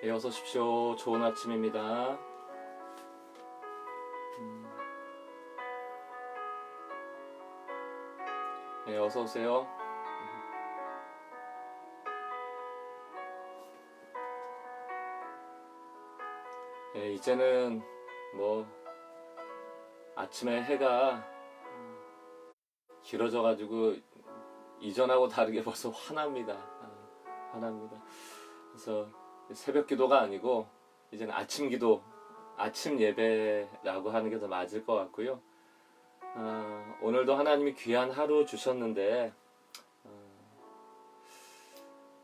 네, 어서 오십시오. 좋은 아침입니다. 네, 어서 오세요. 네, 이제는 뭐 아침에 해가 길어져가지고 이전하고 다르게 벌써 환합니다. 환합니다. 그래서 새벽 기도가 아니고 이제는 아침 기도, 아침 예배라고 하는 게 더 맞을 것 같고요. 오늘도 하나님이 귀한 하루 주셨는데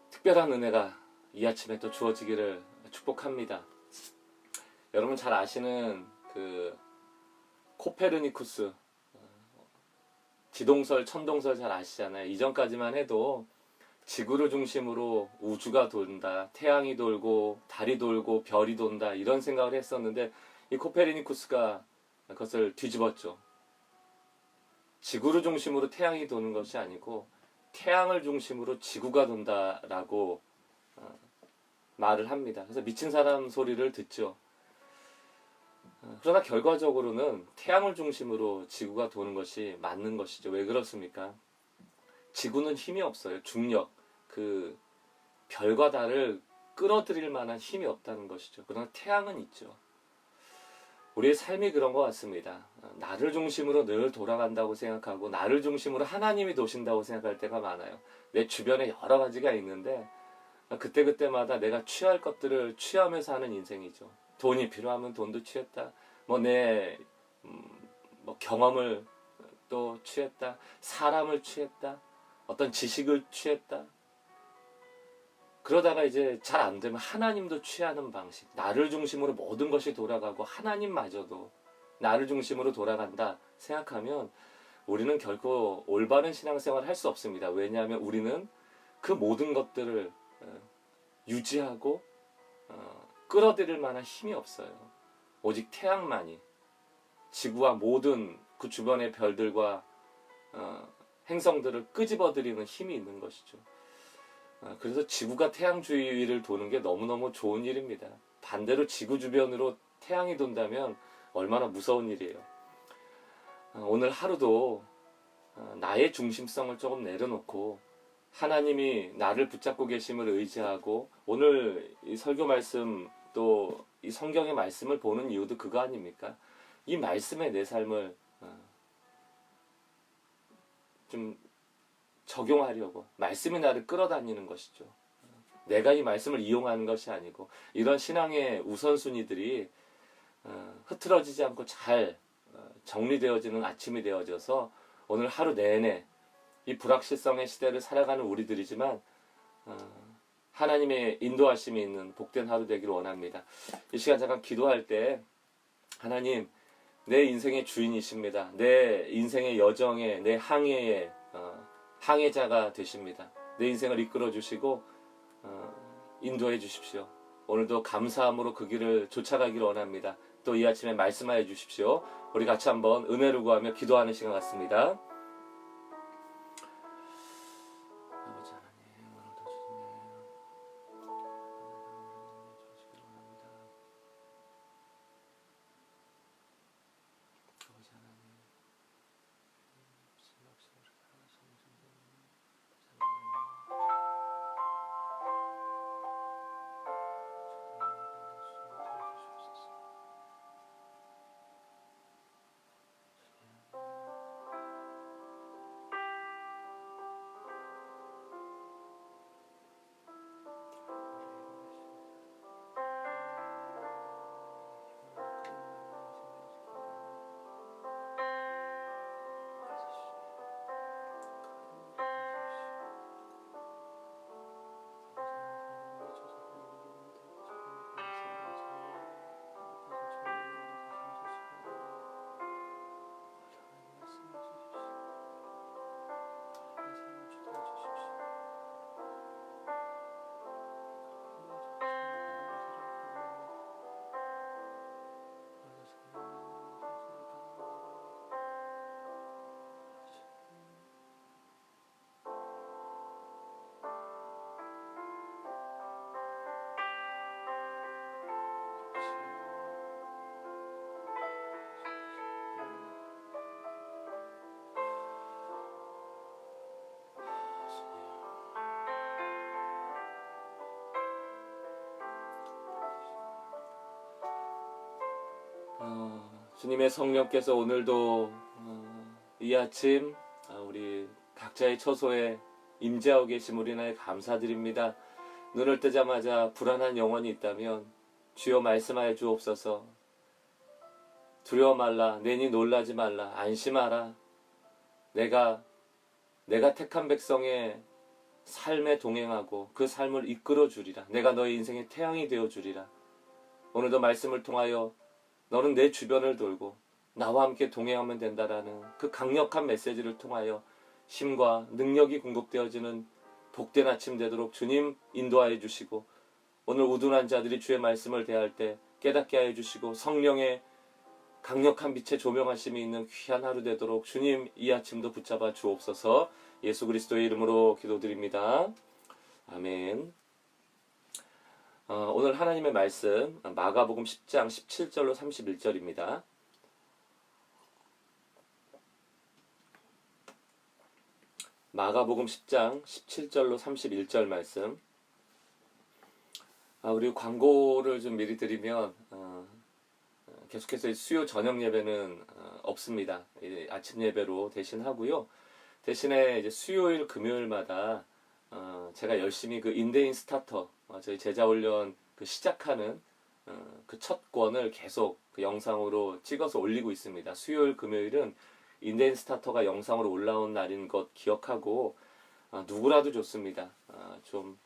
특별한 은혜가 이 아침에 또 주어지기를 축복합니다. 여러분 잘 아시는 그 코페르니쿠스 지동설, 천동설 잘 아시잖아요. 이전까지만 해도 지구를 중심으로 우주가 돈다, 태양이 돌고 달이 돌고 별이 돈다 이런 생각을 했었는데 이 코페르니쿠스가 그것을 뒤집었죠. 지구를 중심으로 태양이 도는 것이 아니고 태양을 중심으로 지구가 돈다라고 말을 합니다. 그래서 미친 사람 소리를 듣죠. 그러나 결과적으로는 태양을 중심으로 지구가 도는 것이 맞는 것이죠. 왜 그렇습니까? 지구는 힘이 없어요. 중력, 그 별과 달을 끌어들일 만한 힘이 없다는 것이죠. 그러나 태양은 있죠. 우리의 삶이 그런 것 같습니다. 나를 중심으로 늘 돌아간다고 생각하고 나를 중심으로 하나님이 도신다고 생각할 때가 많아요. 내 주변에 여러 가지가 있는데 그때그때마다 내가 취할 것들을 취하면서 하는 인생이죠. 돈이 필요하면 돈도 취했다. 내 경험을 또 취했다. 사람을 취했다. 어떤 지식을 취했다. 그러다가 이제 잘 안 되면 하나님도 취하는 방식. 나를 중심으로 모든 것이 돌아가고 하나님마저도 나를 중심으로 돌아간다 생각하면 우리는 결코 올바른 신앙생활을 할 수 없습니다. 왜냐하면 우리는 그 모든 것들을 유지하고 끌어들일 만한 힘이 없어요. 오직 태양만이 지구와 모든 그 주변의 별들과 행성들을 끄집어들이는 힘이 있는 것이죠. 그래서 지구가 태양 주위를 도는 게 너무너무 좋은 일입니다. 반대로 지구 주변으로 태양이 돈다면 얼마나 무서운 일이에요. 오늘 하루도 나의 중심성을 조금 내려놓고 하나님이 나를 붙잡고 계심을 의지하고 오늘 이 설교 말씀 또 이 성경의 말씀을 보는 이유도 그거 아닙니까? 이 말씀에 내 삶을 좀 적용하려고 말씀이 나를 끌어다니는 것이죠. 내가 이 말씀을 이용하는 것이 아니고 이런 신앙의 우선순위들이 흐트러지지 않고 잘 정리되어지는 아침이 되어져서 오늘 하루 내내 이 불확실성의 시대를 살아가는 우리들이지만 하나님의 인도하심이 있는 복된 하루 되기를 원합니다. 이 시간 잠깐 기도할 때 하나님 내 인생의 주인이십니다. 내 인생의 여정에 내 항해에 항해자가 되십니다. 내 인생을 이끌어 주시고 인도해 주십시오. 오늘도 감사함으로 그 길을 쫓아가기를 원합니다. 또 이 아침에 말씀하여 주십시오. 우리 같이 한번 은혜를 구하며 기도하는 시간 같습니다. 아버지 하나님, 오늘도 주님의 주시기를 원합니다. 아버지 하나님, 주님의 성령께서 오늘도 이 아침 우리 각자의 처소에 임재하고 계심으로 인하여 감사드립니다. 눈을 뜨자마자 불안한 영혼이 있다면 주여 말씀하여 주옵소서. 두려워 말라, 내니 놀라지 말라, 안심하라. 내가 택한 백성의 삶에 동행하고 그 삶을 이끌어 주리라. 내가 너의 인생의 태양이 되어 주리라. 오늘도 말씀을 통하여 너는 내 주변을 돌고 나와 함께 동행하면 된다라는 그 강력한 메시지를 통하여 힘과 능력이 공급되어지는 복된 아침 되도록 주님 인도하여 주시고, 오늘 우둔한 자들이 주의 말씀을 대할 때 깨닫게 하여 주시고, 성령의 강력한 빛의 조명하심이 있는 귀한 하루 되도록 주님 이 아침도 붙잡아 주옵소서. 예수 그리스도의 이름으로 기도드립니다. 아멘. 오늘 하나님의 말씀 마가복음 10장 17절로 31절입니다. 마가복음 10장 17절로 31절 말씀. 우리 광고를 좀 미리 드리면 계속해서 수요 저녁 예배는 없습니다. 아침 예배로 대신하고요. 대신에 이제 수요일 금요일마다 제가 열심히 그 인대인 스타터 저희 제자훈련 그 시작하는 그 첫 권을 계속 그 영상으로 찍어서 올리고 있습니다. 수요일 금요일은 인대인 스타터가 영상으로 올라온 날인 것 기억하고 누구라도 좋습니다. 좀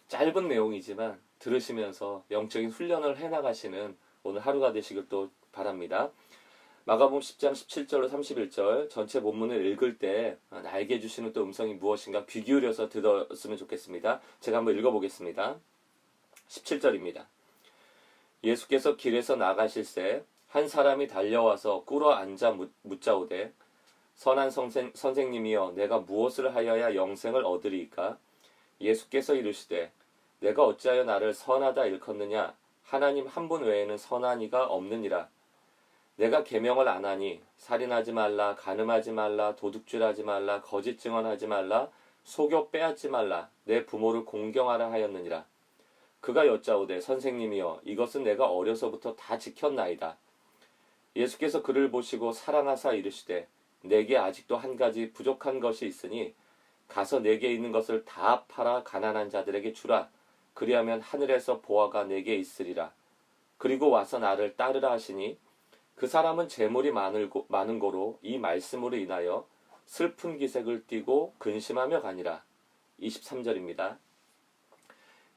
짧은 내용이지만 들으시면서 영적인 훈련을 해나가시는 오늘 하루가 되시길 또 바랍니다. 마가복음 10장 17절로 31절 전체 본문을 읽을 때 나에게 주시는 또 음성이 무엇인가 귀 기울여서 들었으면 좋겠습니다. 제가 한번 읽어보겠습니다. 17절입니다. 예수께서 길에서 나가실새 한 사람이 달려와서 꿇어 앉아 묻자오되 선한 선생님이여 내가 무엇을 하여야 영생을 얻으리이까? 예수께서 이르시되 내가 어찌하여 나를 선하다 일컫느냐? 하나님 한 분 외에는 선한 이가 없느니라. 내가 계명을 안 하니 살인하지 말라, 간음하지 말라, 도둑질하지 말라, 거짓 증언하지 말라, 속여 빼앗지 말라, 내 부모를 공경하라 하였느니라. 그가 여짜오되 선생님이여 이것은 내가 어려서부터 다 지켰나이다. 예수께서 그를 보시고 사랑하사 이르시되 내게 아직도 한 가지 부족한 것이 있으니 가서 내게 있는 것을 다 팔아 가난한 자들에게 주라. 그리하면 하늘에서 보화가 내게 있으리라. 그리고 와서 나를 따르라 하시니 그 사람은 재물이 많은 고로 이 말씀으로 인하여 슬픈 기색을 띠고 근심하며 가니라. 23절입니다.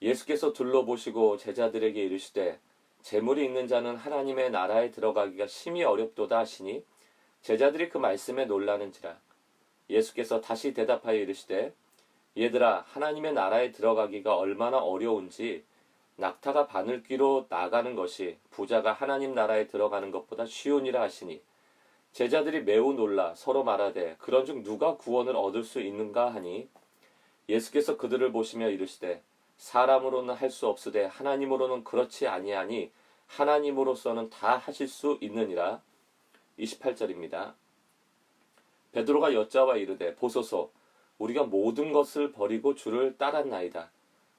예수께서 둘러보시고 제자들에게 이르시되 재물이 있는 자는 하나님의 나라에 들어가기가 심히 어렵도다 하시니 제자들이 그 말씀에 놀라는지라. 예수께서 다시 대답하여 이르시되 얘들아 하나님의 나라에 들어가기가 얼마나 어려운지 낙타가 바늘귀로 나가는 것이 부자가 하나님 나라에 들어가는 것보다 쉬우니라 하시니 제자들이 매우 놀라 서로 말하되 그런즉 누가 구원을 얻을 수 있는가 하니 예수께서 그들을 보시며 이르시되 사람으로는 할 수 없으되 하나님으로는 그렇지 아니하니 하나님으로서는 다 하실 수 있느니라. 28절입니다. 베드로가 여짜와 이르되 보소서 우리가 모든 것을 버리고 주를 따랐나이다.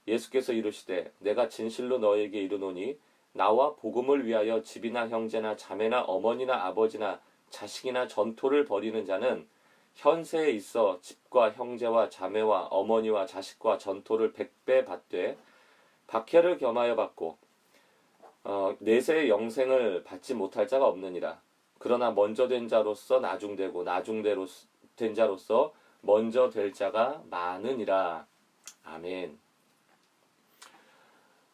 예수께서 이르시되 내가 진실로 너에게 이르노니 나와 복음을 위하여 집이나 형제나 자매나 어머니나 아버지나 자식이나 전토를 벌이는 자는 현세에 있어 집과 형제와 자매와 어머니와 자식과 전토를 100배 받되 박해를 겸하여 받고 내세의 영생을 받지 못할 자가 없느니라. 그러나 먼저 된 자로서 나중되고 나중된 자로서 먼저 될 자가 많으니라. 아멘.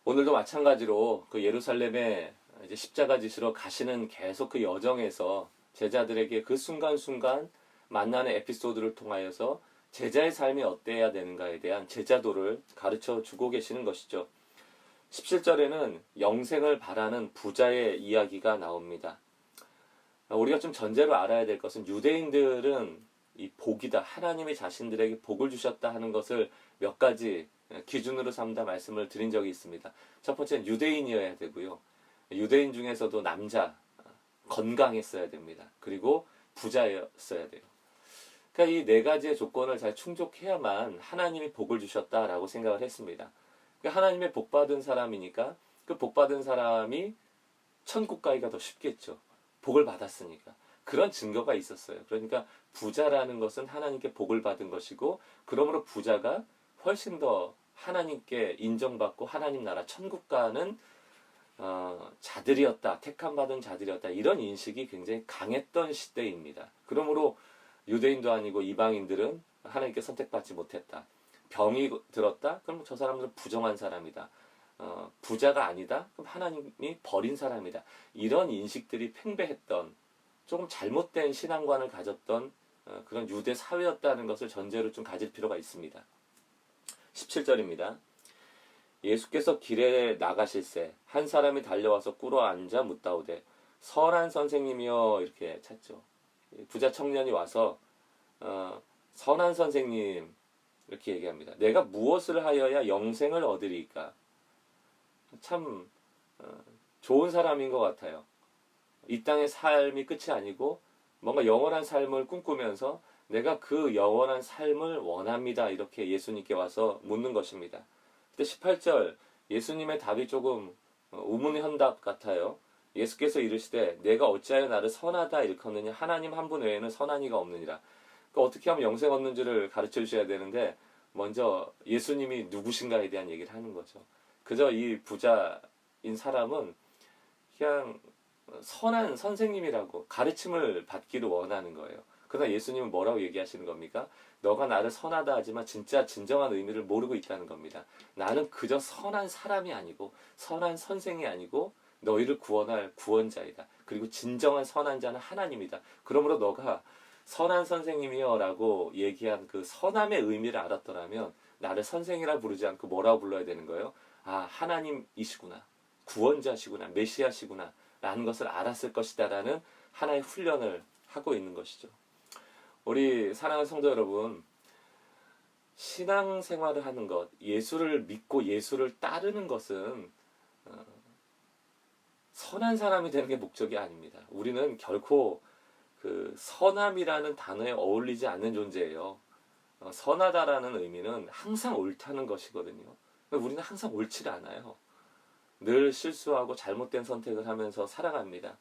오늘도 마찬가지로 그 예루살렘에 이제 십자가 지시러 가시는 계속 그 여정에서 제자들에게 그 순간순간 만나는 에피소드를 통하여서 제자의 삶이 어때야 되는가에 대한 제자도를 가르쳐 주고 계시는 것이죠. 17절에는 영생을 바라는 부자의 이야기가 나옵니다. 우리가 좀 전제로 알아야 될 것은 유대인들은 이 복이다, 하나님이 자신들에게 복을 주셨다 하는 것을 몇 가지 기준으로 삼다 말씀을 드린 적이 있습니다. 첫 번째는 유대인이어야 되고요. 유대인 중에서도 남자, 건강했어야 됩니다. 그리고 부자였어야 돼요. 그러니까 이 네 가지의 조건을 잘 충족해야만 하나님이 복을 주셨다라고 생각을 했습니다. 그러니까 하나님의 복받은 사람이니까 그 복받은 사람이 천국 가기가 더 쉽겠죠. 복을 받았으니까. 그런 증거가 있었어요. 그러니까 부자라는 것은 하나님께 복을 받은 것이고, 그러므로 부자가 훨씬 더 하나님께 인정받고 하나님 나라 천국 가는 자들이었다, 택함받은 자들이었다, 이런 인식이 굉장히 강했던 시대입니다. 그러므로 유대인도 아니고 이방인들은 하나님께 선택받지 못했다. 병이 들었다? 그럼 저 사람들은 부정한 사람이다. 부자가 아니다? 그럼 하나님이 버린 사람이다. 이런 인식들이 팽배했던, 조금 잘못된 신앙관을 가졌던 그런 유대 사회였다는 것을 전제로 좀 가질 필요가 있습니다. 17절입니다. 예수께서 길에 나가실새 한 사람이 달려와서 꿇어 앉아 묻다오되 선한 선생님이여, 이렇게 찾죠. 부자 청년이 와서 선한 선생님, 이렇게 얘기합니다. 내가 무엇을 하여야 영생을 얻으리까? 참 좋은 사람인 것 같아요. 이 땅의 삶이 끝이 아니고 뭔가 영원한 삶을 꿈꾸면서 내가 그 영원한 삶을 원합니다, 이렇게 예수님께 와서 묻는 것입니다. 근데 18절 예수님의 답이 조금 우문현답 같아요. 예수께서 이르시되 내가 어찌하여 나를 선하다 일컫느냐? 하나님 한 분 외에는 선한 이가 없느니라. 그러니까 어떻게 하면 영생 얻는 줄을 가르쳐 주셔야 되는데 먼저 예수님이 누구신가에 대한 얘기를 하는 거죠. 그저 이 부자인 사람은 그냥 선한 선생님이라고 가르침을 받기를 원하는 거예요. 그러나 예수님은 뭐라고 얘기하시는 겁니까? 너가 나를 선하다 하지만 진짜 진정한 의미를 모르고 있다는 겁니다. 나는 그저 선한 사람이 아니고 선한 선생이 아니고 너희를 구원할 구원자이다. 그리고 진정한 선한 자는 하나님이다. 그러므로 너가 선한 선생님이여 라고 얘기한 그 선함의 의미를 알았더라면 나를 선생이라 부르지 않고 뭐라고 불러야 되는 거예요? 아, 하나님이시구나, 구원자시구나, 메시아시구나 라는 것을 알았을 것이다 라는 하나의 훈련을 하고 있는 것이죠. 우리 사랑하는 성도 여러분, 신앙생활을 하는 것, 예수를 믿고 예수를 따르는 것은 선한 사람이 되는 게 목적이 아닙니다. 우리는 결코 그 선함이라는 단어에 어울리지 않는 존재예요. 선하다라는 의미는 항상 옳다는 것이거든요. 우리는 항상 옳지 않아요. 늘 실수하고 잘못된 선택을 하면서 살아갑니다.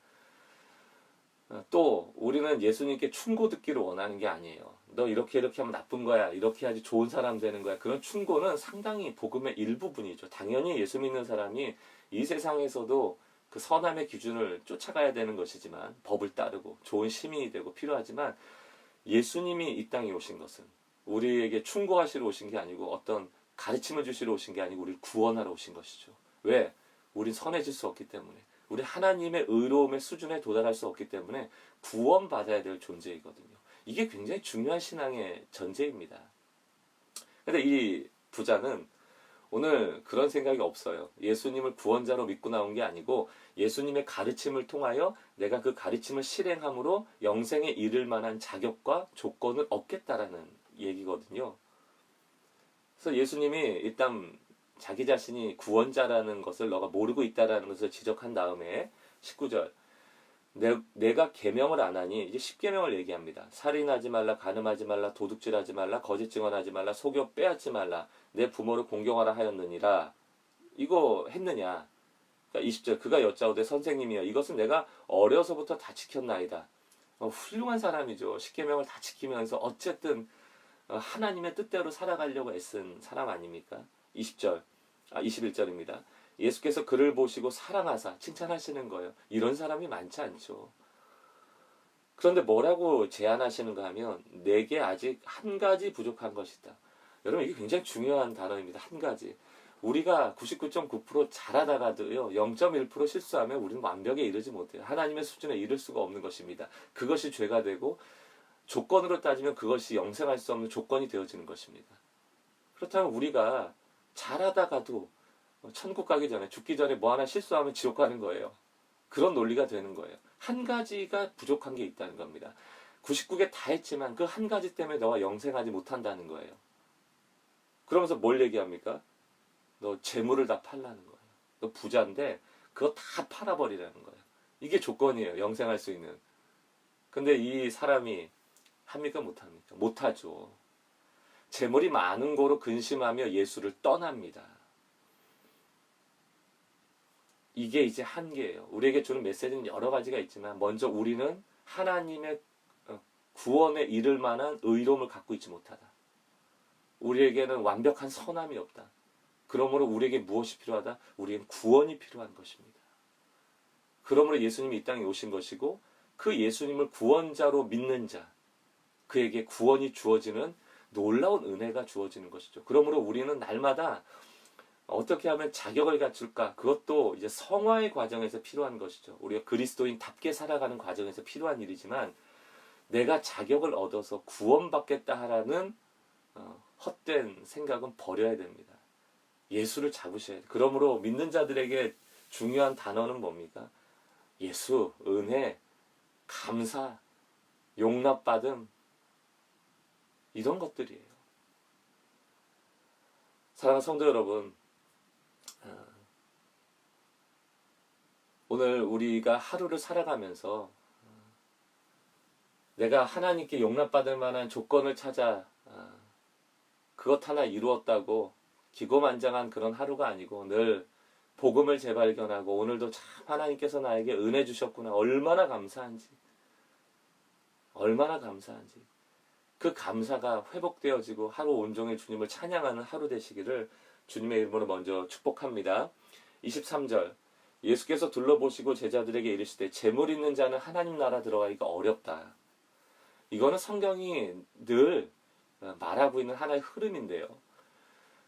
또 우리는 예수님께 충고 듣기를 원하는 게 아니에요. 너 이렇게 하면 나쁜 거야, 이렇게 해야지 좋은 사람 되는 거야. 그런 충고는 상당히 복음의 일부분이죠. 당연히 예수 믿는 사람이 이 세상에서도 그 선함의 기준을 쫓아가야 되는 것이지만, 법을 따르고 좋은 시민이 되고 필요하지만, 예수님이 이 땅에 오신 것은 우리에게 충고하시러 오신 게 아니고 어떤 가르침을 주시러 오신 게 아니고 우리를 구원하러 오신 것이죠. 왜? 우린 선해질 수 없기 때문에, 우리 하나님의 의로움의 수준에 도달할 수 없기 때문에 구원받아야 될 존재이거든요. 이게 굉장히 중요한 신앙의 전제입니다. 근데 이 부자는 오늘 그런 생각이 없어요. 예수님을 구원자로 믿고 나온 게 아니고 예수님의 가르침을 통하여 내가 그 가르침을 실행함으로 영생에 이를 만한 자격과 조건을 얻겠다라는 얘기거든요. 그래서 예수님이 일단 자기 자신이 구원자라는 것을 너가 모르고 있다라는 것을 지적한 다음에 19절 내가 계명을 안 하니, 이제 10계명을 얘기합니다. 살인하지 말라, 간음하지 말라, 도둑질하지 말라, 거짓 증언하지 말라, 속여 빼앗지 말라, 내 부모를 공경하라 하였느니라. 이거 했느냐? 그러니까 20절 그가 여짜오되 선생님이여 이것은 내가 어려서부터 다 지켰나이다. 훌륭한 사람이죠. 10계명을 다 지키면서 어쨌든 하나님의 뜻대로 살아가려고 애쓴 사람 아닙니까? 21절입니다. 예수께서 그를 보시고 사랑하사 칭찬하시는 거예요. 이런 사람이 많지 않죠. 그런데 뭐라고 제안하시는가 하면 내게 아직 한 가지 부족한 것이다. 여러분, 이게 굉장히 중요한 단어입니다. 한 가지. 우리가 99.9% 잘하다가도요 0.1% 실수하면 우리는 완벽에 이르지 못해요. 하나님의 수준에 이를 수가 없는 것입니다. 그것이 죄가 되고 조건으로 따지면 그것이 영생할 수 없는 조건이 되어지는 것입니다. 그렇다면 우리가 잘하다가도 천국 가기 전에, 죽기 전에 뭐 하나 실수하면 지옥 가는 거예요. 그런 논리가 되는 거예요. 한 가지가 부족한 게 있다는 겁니다. 99개 다 했지만 그 한 가지 때문에 너가 영생하지 못한다는 거예요. 그러면서 뭘 얘기합니까? 너 재물을 다 팔라는 거예요. 너 부자인데 그거 다 팔아버리라는 거예요. 이게 조건이에요. 영생할 수 있는. 근데 이 사람이 합니까? 못합니까? 못하죠. 재물이 많은 거로 근심하며 예수를 떠납니다. 이게 이제 한계예요. 우리에게 주는 메시지는 여러 가지가 있지만 먼저 우리는 하나님의 구원에 이를 만한 의로움을 갖고 있지 못하다. 우리에게는 완벽한 선함이 없다. 그러므로 우리에게 무엇이 필요하다? 우리에겐 구원이 필요한 것입니다. 그러므로 예수님이 이 땅에 오신 것이고 그 예수님을 구원자로 믿는 자, 그에게 구원이 주어지는 놀라운 은혜가 주어지는 것이죠. 그러므로 우리는 날마다 어떻게 하면 자격을 갖출까? 그것도 이제 성화의 과정에서 필요한 것이죠. 우리가 그리스도인답게 살아가는 과정에서 필요한 일이지만 내가 자격을 얻어서 구원받겠다 하라는 헛된 생각은 버려야 됩니다. 예수를 잡으셔야 돼요. 그러므로 믿는 자들에게 중요한 단어는 뭡니까? 예수, 은혜, 감사, 용납받음, 이런 것들이에요. 사랑하는 성도 여러분, 오늘 우리가 하루를 살아가면서 내가 하나님께 용납받을 만한 조건을 찾아 그것 하나 이루었다고 기고만장한 그런 하루가 아니고 늘 복음을 재발견하고 오늘도 참 하나님께서 나에게 은혜 주셨구나. 얼마나 감사한지. 그 감사가 회복되어지고 하루 온종일 주님을 찬양하는 하루 되시기를 주님의 이름으로 먼저 축복합니다. 23절 예수께서 둘러보시고 제자들에게 이르시되 재물 있는 자는 하나님 나라 들어가기가 어렵다. 이거는 성경이 늘 말하고 있는 하나의 흐름인데요.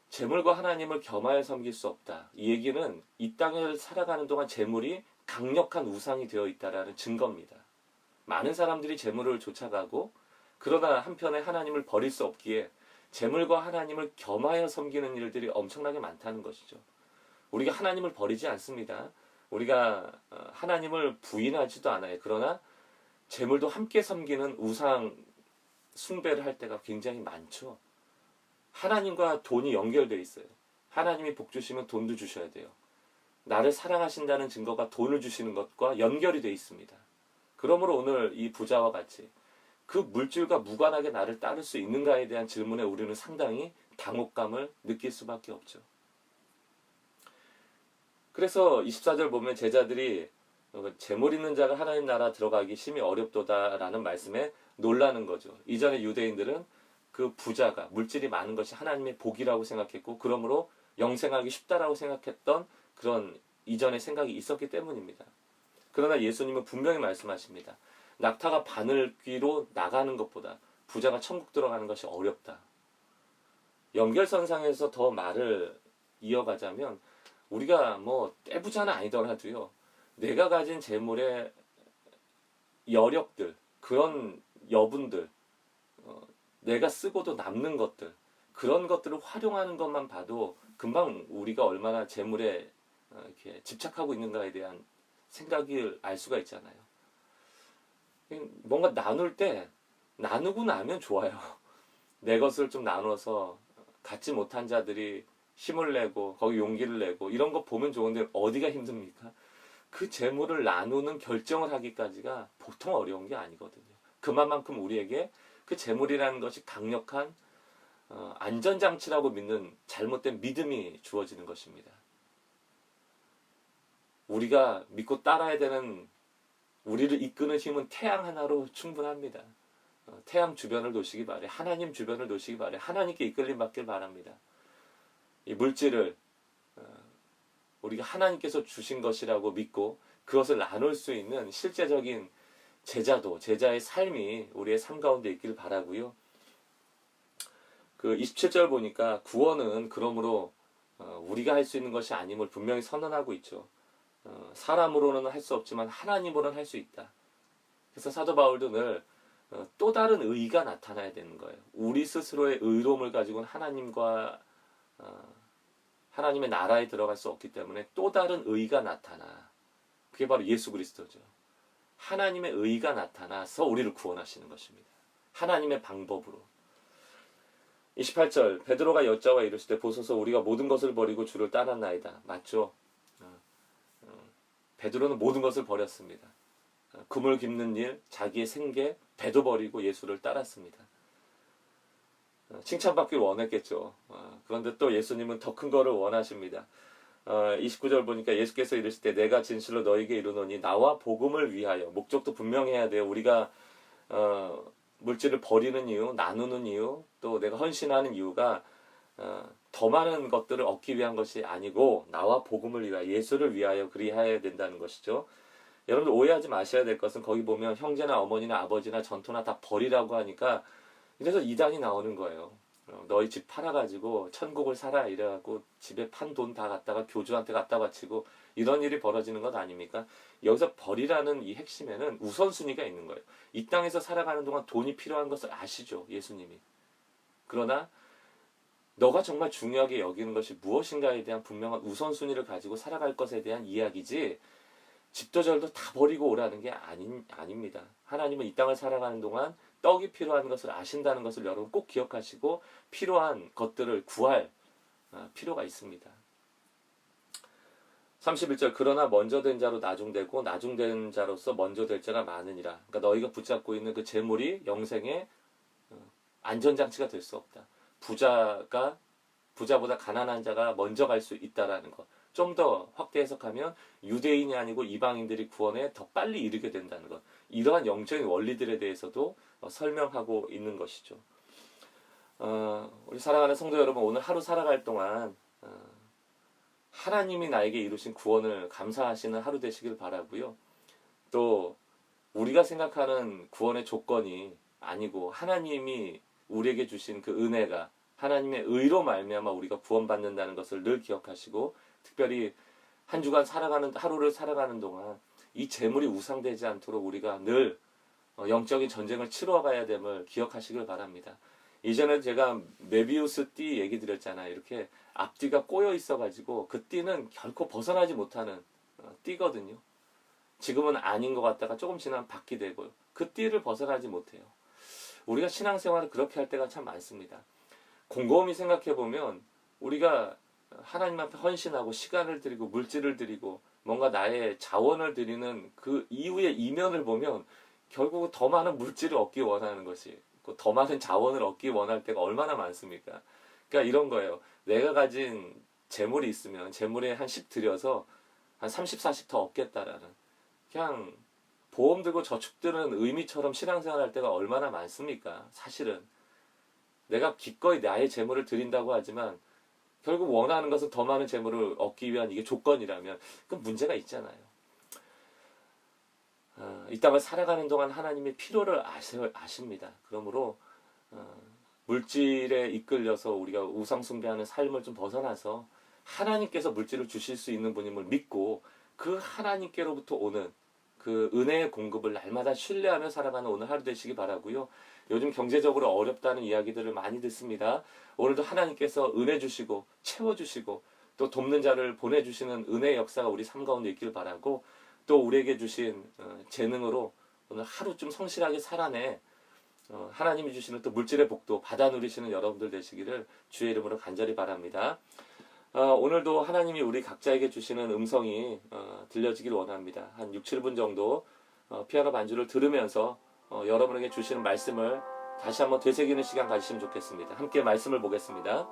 재물과 하나님을 겸하여 섬길 수 없다. 이 얘기는 이 땅을 살아가는 동안 재물이 강력한 우상이 되어 있다라는 증거입니다. 많은 사람들이 재물을 쫓아가고 그러나 한편에 하나님을 버릴 수 없기에 재물과 하나님을 겸하여 섬기는 일들이 엄청나게 많다는 것이죠. 우리가 하나님을 버리지 않습니다. 우리가 하나님을 부인하지도 않아요. 그러나 재물도 함께 섬기는 우상 숭배를 할 때가 굉장히 많죠. 하나님과 돈이 연결되어 있어요. 하나님이 복 주시면 돈도 주셔야 돼요. 나를 사랑하신다는 증거가 돈을 주시는 것과 연결이 되어 있습니다. 그러므로 오늘 이 부자와 같이 그 물질과 무관하게 나를 따를 수 있는가에 대한 질문에 우리는 상당히 당혹감을 느낄 수밖에 없죠. 그래서 24절 보면 제자들이 재물 있는 자가 하나님 나라 들어가기 심히 어렵도다라는 말씀에 놀라는 거죠. 이전에 유대인들은 그 부자가 물질이 많은 것이 하나님의 복이라고 생각했고 그러므로 영생하기 쉽다라고 생각했던 그런 이전의 생각이 있었기 때문입니다. 그러나 예수님은 분명히 말씀하십니다. 낙타가 바늘귀로 나가는 것보다 부자가 천국 들어가는 것이 어렵다. 연결선상에서 더 말을 이어가자면 우리가 뭐 떼부자는 아니더라도요. 내가 가진 재물의 여력들, 그런 여분들, 내가 쓰고도 남는 것들, 그런 것들을 활용하는 것만 봐도 금방 우리가 얼마나 재물에 이렇게 집착하고 있는가에 대한 생각을 알 수가 있잖아요. 뭔가 나눌 때 나누고 나면 좋아요. 내 것을 좀 나눠서 갖지 못한 자들이 힘을 내고 거기 용기를 내고 이런 거 보면 좋은데 어디가 힘듭니까? 그 재물을 나누는 결정을 하기까지가 보통 어려운 게 아니거든요. 그만큼 우리에게 그 재물이라는 것이 강력한 안전장치라고 믿는 잘못된 믿음이 주어지는 것입니다. 우리가 믿고 따라야 되는 우리를 이끄는 힘은 태양 하나로 충분합니다. 태양 주변을 놓으시기 바래요. 하나님 주변을 놓으시기 바래요. 하나님께 이끌림 받길 바랍니다. 이 물질을 우리가 하나님께서 주신 것이라고 믿고 그것을 나눌 수 있는 실제적인 제자의 삶이 우리의 삶 가운데 있길 바라고요. 그 27절 보니까 구원은 그러므로 우리가 할 수 있는 것이 아님을 분명히 선언하고 있죠. 사람으로는 할 수 없지만 하나님으로는 할 수 있다. 그래서 사도 바울도 늘 또 다른 의가 나타나야 되는 거예요. 우리 스스로의 의로움을 가지고는 하나님의 나라에 들어갈 수 없기 때문에 또 다른 의가 나타나. 그게 바로 예수 그리스도죠. 하나님의 의가 나타나서 우리를 구원하시는 것입니다. 하나님의 방법으로. 28절 베드로가 여자와 이르시되 보소서 우리가 모든 것을 버리고 주를 따랐나이다. 맞죠? 베드로는 모든 것을 버렸습니다. 금을 깁는 일, 자기의 생계, 배도 버리고 예수를 따랐습니다. 칭찬받길 원했겠죠. 그런데 또 예수님은 더 큰 거를 원하십니다. 29절 보니까 예수께서 이르실 때 내가 진실로 너에게 이르노니 나와 복음을 위하여 목적도 분명해야 돼요. 우리가 물질을 버리는 이유, 나누는 이유, 또 내가 헌신하는 이유가 더 많은 것들을 얻기 위한 것이 아니고 나와 복음을 위하여 예수를 위하여 그리해야 된다는 것이죠. 여러분들 오해하지 마셔야 될 것은 거기 보면 형제나 어머니나 아버지나 전토나 다 버리라고 하니까 이래서 이단이 나오는 거예요. 너희 집 팔아가지고 천국을 살아 이래갖고 집에 판 돈 다 갖다가 교주한테 갖다 바치고 이런 일이 벌어지는 것 아닙니까? 여기서 버리라는 이 핵심에는 우선순위가 있는 거예요. 이 땅에서 살아가는 동안 돈이 필요한 것을 아시죠, 예수님이. 그러나 너가 정말 중요하게 여기는 것이 무엇인가에 대한 분명한 우선순위를 가지고 살아갈 것에 대한 이야기지, 집도 절도 다 버리고 오라는 게 아닙니다. 하나님은 이 땅을 살아가는 동안 떡이 필요한 것을 아신다는 것을 여러분 꼭 기억하시고 필요한 것들을 구할 필요가 있습니다. 31절 그러나 먼저 된 자로 나중되고 나중된 자로서 먼저 될 자가 많으니라. 그러니까 너희가 붙잡고 있는 그 재물이 영생의 안전장치가 될 수 없다. 부자보다 가난한 자가 먼저 갈 수 있다라는 것. 좀 더 확대 해석하면 유대인이 아니고 이방인들이 구원에 더 빨리 이르게 된다는 것. 이러한 영적인 원리들에 대해서도 설명하고 있는 것이죠. 우리 사랑하는 성도 여러분, 오늘 하루 살아갈 동안 하나님이 나에게 이루신 구원을 감사하시는 하루 되시길 바라고요. 또 우리가 생각하는 구원의 조건이 아니고 하나님이 우리에게 주신 그 은혜가 하나님의 의로 말미암아 우리가 구원받는다는 것을 늘 기억하시고, 특별히 한 주간 하루를 살아가는 동안 이 재물이 우상되지 않도록 우리가 늘 영적인 전쟁을 치러가야 됨을 기억하시길 바랍니다. 이전에 제가 메비우스 띠 얘기 드렸잖아요. 이렇게 앞뒤가 꼬여 있어가지고 그 띠는 결코 벗어나지 못하는 띠거든요. 지금은 아닌 것 같다가 조금 지나면 받게 되고요. 그 띠를 벗어나지 못해요. 우리가 신앙생활을 그렇게 할 때가 참 많습니다. 곰곰이 생각해보면 우리가 하나님 앞에 헌신하고 시간을 드리고 물질을 드리고 뭔가 나의 자원을 드리는 그 이후의 이면을 보면 결국 더 많은 물질을 얻기 원하는 것이, 더 많은 자원을 얻기 원할 때가 얼마나 많습니까? 그러니까 이런 거예요. 내가 가진 재물이 있으면 재물에 한 10 들여서 한 30, 40 더 얻겠다라는, 그냥 보험 들고 저축 드는 의미처럼 신앙생활 할 때가 얼마나 많습니까? 사실은 내가 기꺼이 나의 재물을 드린다고 하지만 결국 원하는 것은 더 많은 재물을 얻기 위한 이게 조건이라면 그건 문제가 있잖아요. 이 땅을 살아가는 동안 하나님의 필요를 아십니다. 그러므로 물질에 이끌려서 우리가 우상 숭배하는 삶을 좀 벗어나서 하나님께서 물질을 주실 수 있는 분임을 믿고 그 하나님께로부터 오는 그 은혜의 공급을 날마다 신뢰하며 살아가는 오늘 하루 되시기 바라고요. 요즘 경제적으로 어렵다는 이야기들을 많이 듣습니다. 오늘도 하나님께서 은혜 주시고 채워주시고 또 돕는 자를 보내주시는 은혜의 역사가 우리 삶 가운데 있길 바라고, 또 우리에게 주신 재능으로 오늘 하루 좀 성실하게 살아내 하나님이 주시는 또 물질의 복도 받아 누리시는 여러분들 되시기를 주의 이름으로 간절히 바랍니다. 오늘도 하나님이 우리 각자에게 주시는 음성이 들려지길 원합니다. 한 6, 7분 정도 피아노 반주를 들으면서 여러분에게 주시는 말씀을 다시 한번 되새기는 시간 가지시면 좋겠습니다. 함께 말씀을 보겠습니다.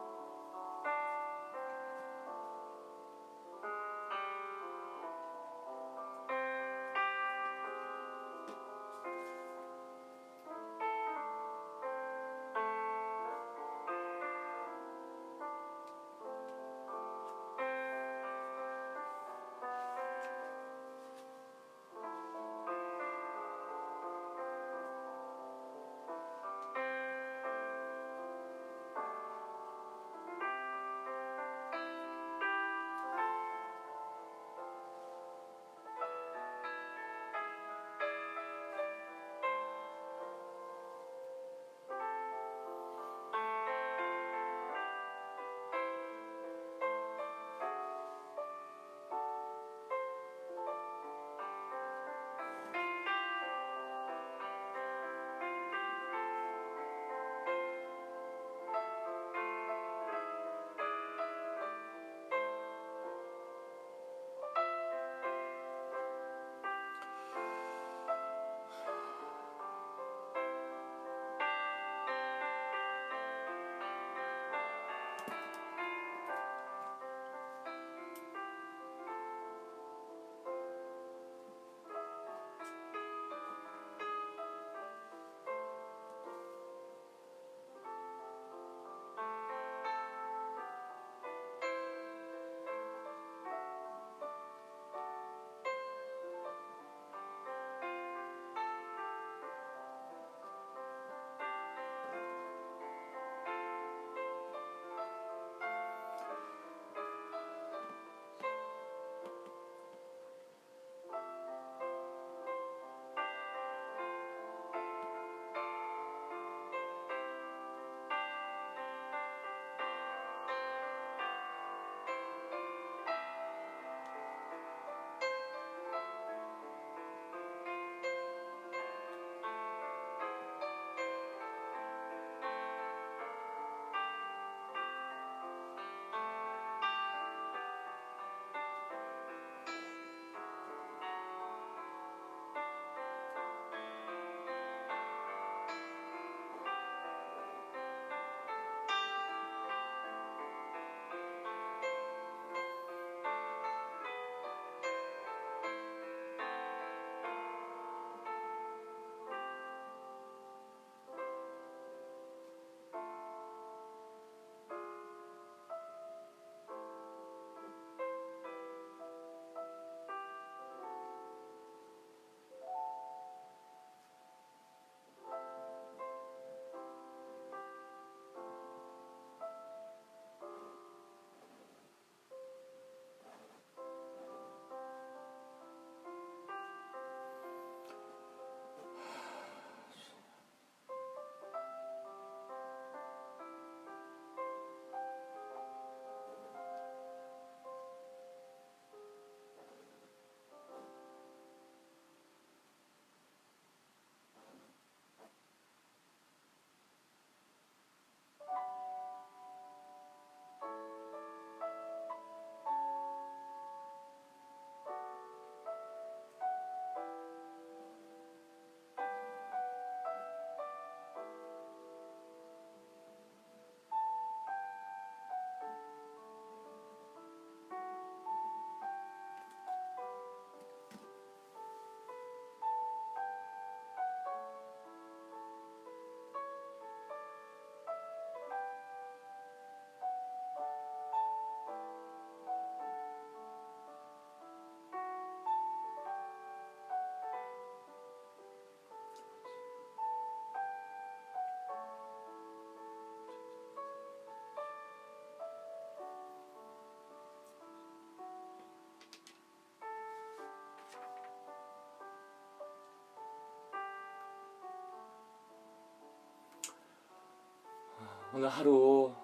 오늘 하루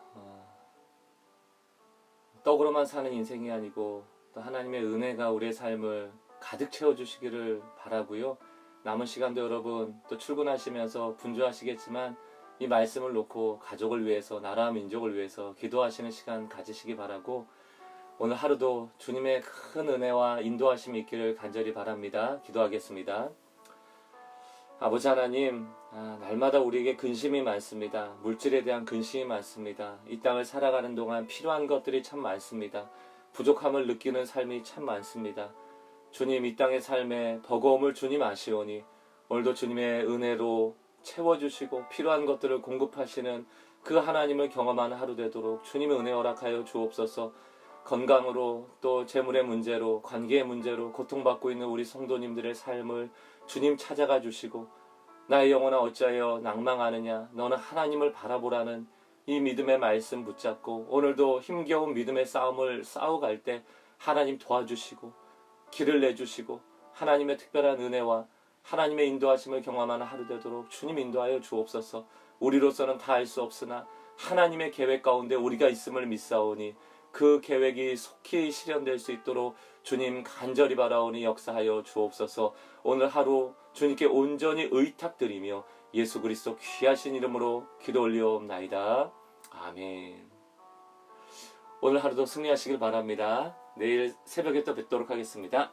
떡으로만 사는 인생이 아니고 또 하나님의 은혜가 우리의 삶을 가득 채워주시기를 바라고요. 남은 시간도 여러분 또 출근하시면서 분주하시겠지만 이 말씀을 놓고 가족을 위해서, 나라와 민족을 위해서 기도하시는 시간 가지시기 바라고, 오늘 하루도 주님의 큰 은혜와 인도하심이 있기를 간절히 바랍니다. 기도하겠습니다. 아버지 하나님, 날마다 우리에게 근심이 많습니다. 물질에 대한 근심이 많습니다. 이 땅을 살아가는 동안 필요한 것들이 참 많습니다. 부족함을 느끼는 삶이 참 많습니다. 주님, 이 땅의 삶에 버거움을 주님 아시오니 오늘도 주님의 은혜로 채워주시고 필요한 것들을 공급하시는 그 하나님을 경험하는 하루 되도록 주님의 은혜 허락하여 주옵소서. 건강으로 또 재물의 문제로, 관계의 문제로 고통받고 있는 우리 성도님들의 삶을 주님 찾아가 주시고, 나의 영혼아 어찌하여 낭망하느냐, 너는 하나님을 바라보라는 이 믿음의 말씀 붙잡고 오늘도 힘겨운 믿음의 싸움을 싸워갈 때 하나님 도와주시고 길을 내주시고 하나님의 특별한 은혜와 하나님의 인도하심을 경험하는 하루 되도록 주님 인도하여 주옵소서. 우리로서는 다 알 수 없으나 하나님의 계획 가운데 우리가 있음을 믿사오니 그 계획이 속히 실현될 수 있도록 주님 간절히 바라오니 역사하여 주옵소서. 오늘 하루 주님께 온전히 의탁드리며 예수 그리스도 귀하신 이름으로 기도 올리옵나이다. 아멘. 오늘 하루도 승리하시길 바랍니다. 내일 새벽에 또 뵙도록 하겠습니다.